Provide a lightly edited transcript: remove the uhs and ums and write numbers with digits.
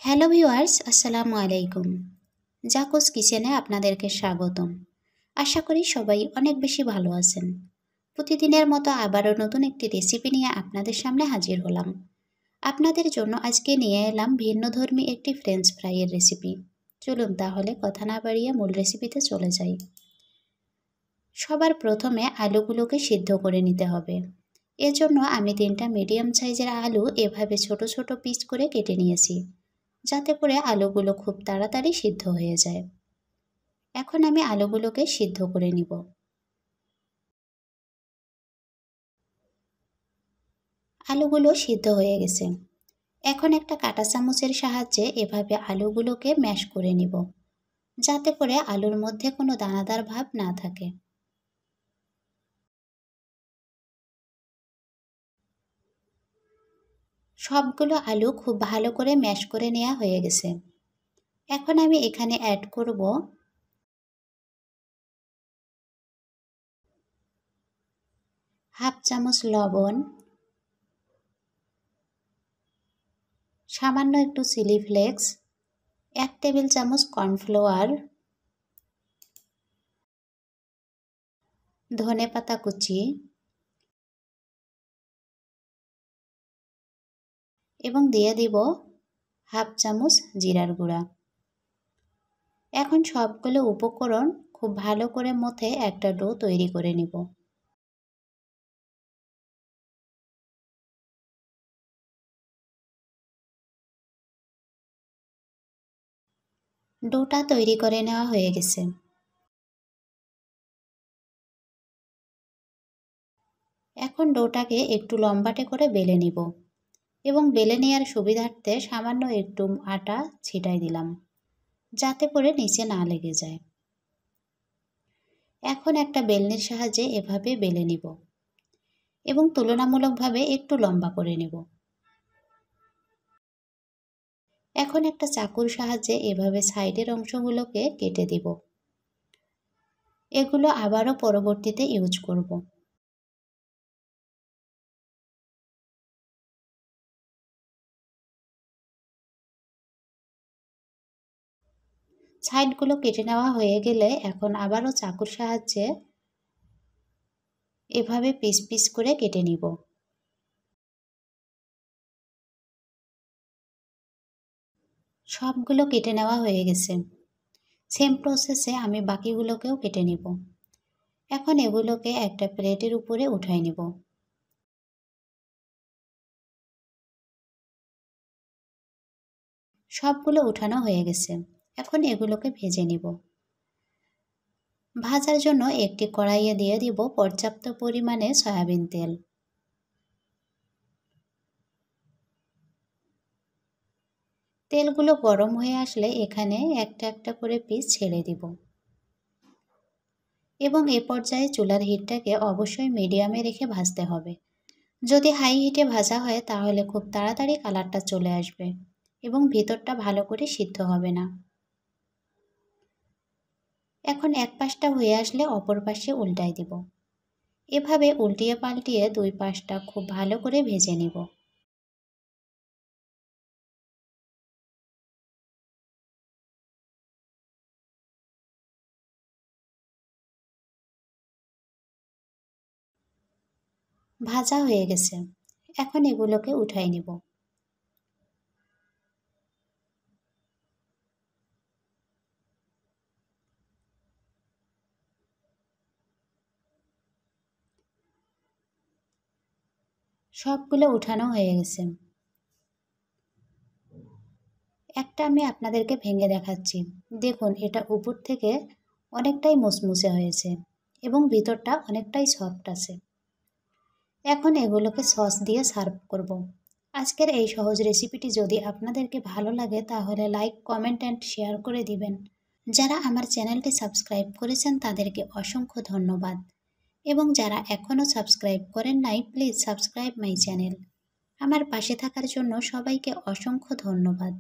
Hello viewers, আসসালামু আলাইকুম। জাকুস কিচেনে আপনাদেরকে স্বাগতম। আশা করি সবাই অনেক বেশি ভালো আছেন। প্রতিদিনের মতো আবারও নতুন একটি রেসিপি নিয়ে আপনাদের সামনে হাজির হলাম। আপনাদের জন্য আজকে নিয়ে এলাম ভিন্নধর্মী একটি ফ্রেঞ্চ ফ্রাইয়ের রেসিপি। চলুন তাহলে কথা না বাড়িয়ে মূল রেসিপিতে চলে যাই। সবার প্রথমে আলুগুলোকে সিদ্ধ করে নিতে হবে। এজন্য আমি 3টা মিডিয়াম সাইজের আলু এভাবে ছোট ছোট পিস করে কেটে নিয়েছি, যাতে করে আলুগুলো খুব তাড়াতাড়ি সিদ্ধ হয়ে যায়। এখন আমি আলুগুলোকে সিদ্ধ করে নিব। আলুগুলো সিদ্ধ হয়ে গেছে। এখন একটা কাঁটা চামচের সাহায্যে এভাবে আলুগুলোকে ম্যাশ করে নিব, যাতে করে আলুর মধ্যে কোনো দানাদার ভাব না থাকে। সবগুলো আলু খুব ভালো করে ম্যাশ করে নেওয়া হয়ে গেছে। এখন আমি এখানে অ্যাড করব হাফ চামচ লবণ, সামান্য একটু চিলি ফ্লেক্স, 1 টেবিল চামচ কর্নফ্লাওয়ার, ধনেপাতা কুচি এবং দিয়ে দিব হাফ চামচ জিরার গুঁড়া। এখন সবগুলো উপকরণ খুব ভালো করে মথে একটা ডো তৈরি করে নিব। ডোটা তৈরি করে নেওয়া হয়ে গেছে। এখন ডোটাকে একটু লম্বাটে করে বেলে নিব এবং বেলে নেওয়ার সুবিধার্থে সামান্য একটু আটা ছিটাই দিলাম, যাতে করে নিচে না লেগে যায়। এখন একটা বেলনির সাহায্যে এভাবে বেলে নিব এবং তুলনামূলকভাবে একটু লম্বা করে নেব। এখন একটা চাকুর সাহায্যে এভাবে সাইডের অংশগুলোকে কেটে দিব। এগুলো আবারও পরবর্তীতে ইউজ করব। সাইডগুলো কেটে নেওয়া হয়ে গেলে এখন আবারও চাকুর সাহায্যে এভাবে পিস পিস করে কেটে নিব। সবগুলো কেটে নেওয়া হয়ে গেছে। সেম প্রসেসে আমি বাকিগুলোকেও কেটে নিব। এখন এগুলোকে একটা প্লেটের উপরে উঠাই নিব। সবগুলো উঠানো হয়ে গেছে। এখন এগুলোকে ভেজে নিব। ভাজার জন্য একটি কড়াইয়ে দিয়ে দিব পর্যাপ্ত পরিমাণে সয়াবিন তেল। তেলগুলো গরম হয়ে আসলে এখানে একটা একটা করে পিস ছেড়ে দিব এবং এ পর্যায়ে চুলার হিটটাকে অবশ্যই মিডিয়ামে রেখে ভাজতে হবে। যদি হাই হিটে ভাজা হয় তাহলে খুব তাড়াতাড়ি কালারটা চলে আসবে এবং ভিতরটা ভালো করে সিদ্ধ হবে না। এখন এক পাশটা হয়ে আসলে অপর পাশে উল্টাই দিব। এভাবে উল্টিয়ে পাল্টিয়ে দুই পাশটা খুব ভালো করে ভেজে নিব। ভাজা হয়ে গেছে। এখন এগুলোকে উঠাই নিব। সবগুলো উঠানো হয়ে গেছে। একটা আমি আপনাদেরকে ভেঙে দেখাচ্ছি। দেখুন, এটা উপর থেকে অনেকটাই মুচমুচে হয়েছে এবং ভিতরটা অনেকটাই সফট আছে। এখন এগুলোকে সস দিয়ে সার্ভ করব। আজকের এই সহজ রেসিপিটি যদি আপনাদেরকে ভালো লাগে তাহলে লাইক, কমেন্ট অ্যান্ড শেয়ার করে দিবেন। যারা আমার চ্যানেলটি সাবস্ক্রাইব করেছেন তাদেরকে অসংখ্য ধন্যবাদ এবং যারা এখনও সাবস্ক্রাইব করেন নাই, প্লিজ সাবস্ক্রাইব মাই চ্যানেল। আমার পাশে থাকার জন্য সবাইকে অসংখ্য ধন্যবাদ।